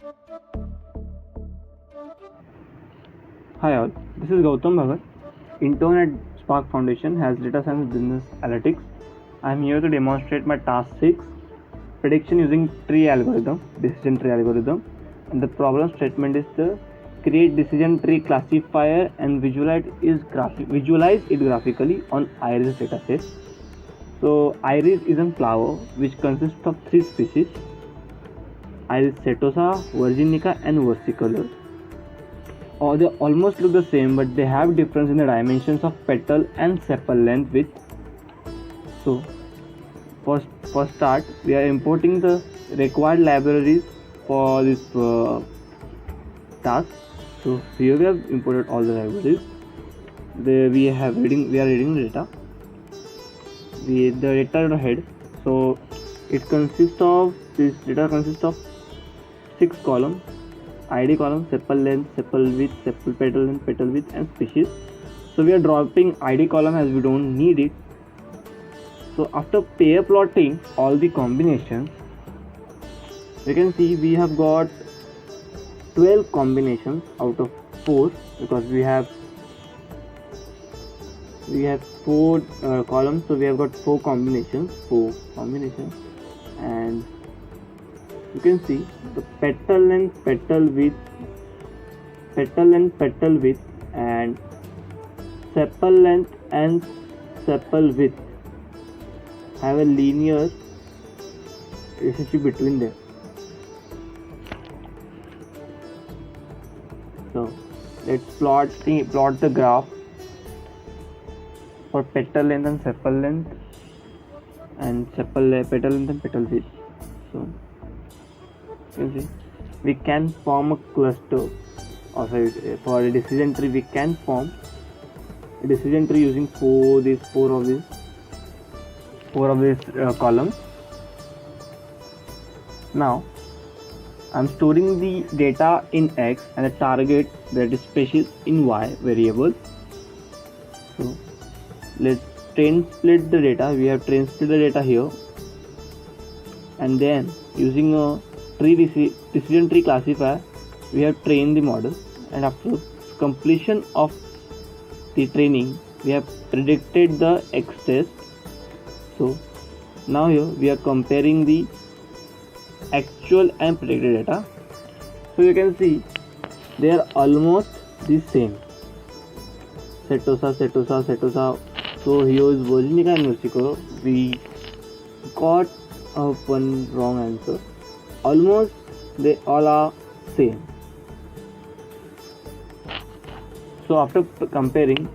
Hi all, this is Gautam Bhagat, intern at Spark Foundation has Data Science Business Analytics. I am here to demonstrate my task 6, prediction using tree algorithm, decision tree algorithm. And the problem statement is to create decision tree classifier and visualize it graphically on Iris dataset. So Iris is a flower which consists of 3 species, Iris setosa, virginica and versicolor. Or they almost look the same, but they have difference in the dimensions of petal and sepal length width. So for start, we are importing the required libraries for this task. So here we have imported all the libraries. We are reading the data. The data head. So this data consists of 6 columns. ID column, sepal length, sepal width, sepal petal length, petal width and species. So we are dropping ID column as we don't need it. So after pair plotting all the combinations, we can see we have got 12 combinations out of 4 because we have 4 columns, so we have got 4 combinations, and you can see the petal length, petal width, and sepal length and sepal width have a linear relationship between them. So let's plot the graph for petal length and sepal length and petal length and petal width. So you can see we can form a cluster for a decision tree. We can form a decision tree using four of these columns. Now I'm storing the data in X and the target, that is species, in Y variable. So let's train split the data. We have train split the data here, and then using a decision tree classifier, we have trained the model, and after completion of the training, we have predicted the X test. So now here we are comparing the actual and predicted data. So you can see they are almost the same. Setosa. So here is virginica and versicolor. We got one wrong answer. Almost they all are same. So after comparing,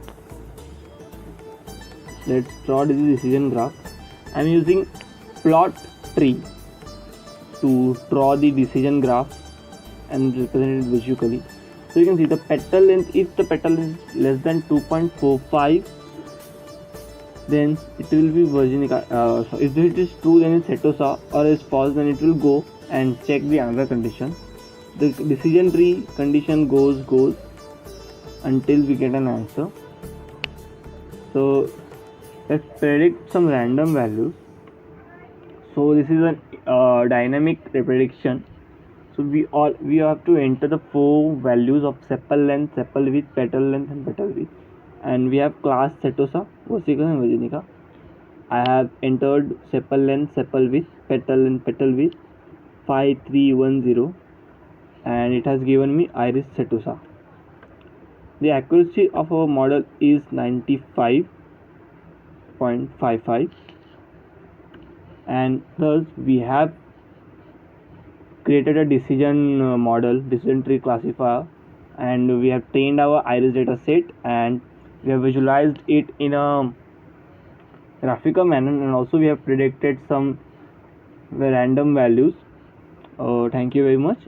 let's draw the decision graph. I am using plot tree to draw the decision graph and represent it visually. So you can see the petal length, if the petal is less than 2.45, then it will be virginica. If it is true, then it's setosa, or is false, then it will go and check the another condition. The decision tree condition goes until we get an answer. So let's predict some random values. So this is a dynamic prediction. So we have to enter the 4 values of sepal length, sepal width, petal length and petal width, and we have class setosa, versicolor and virginica. I have entered sepal length, sepal width, petal and petal width 5310, and it has given me Iris setosa. The accuracy of our model is 95.55, and thus we have created a decision tree classifier, and we have trained our Iris data set, and we have visualized it in a graphical manner, and also we have predicted some random values. Thank you very much.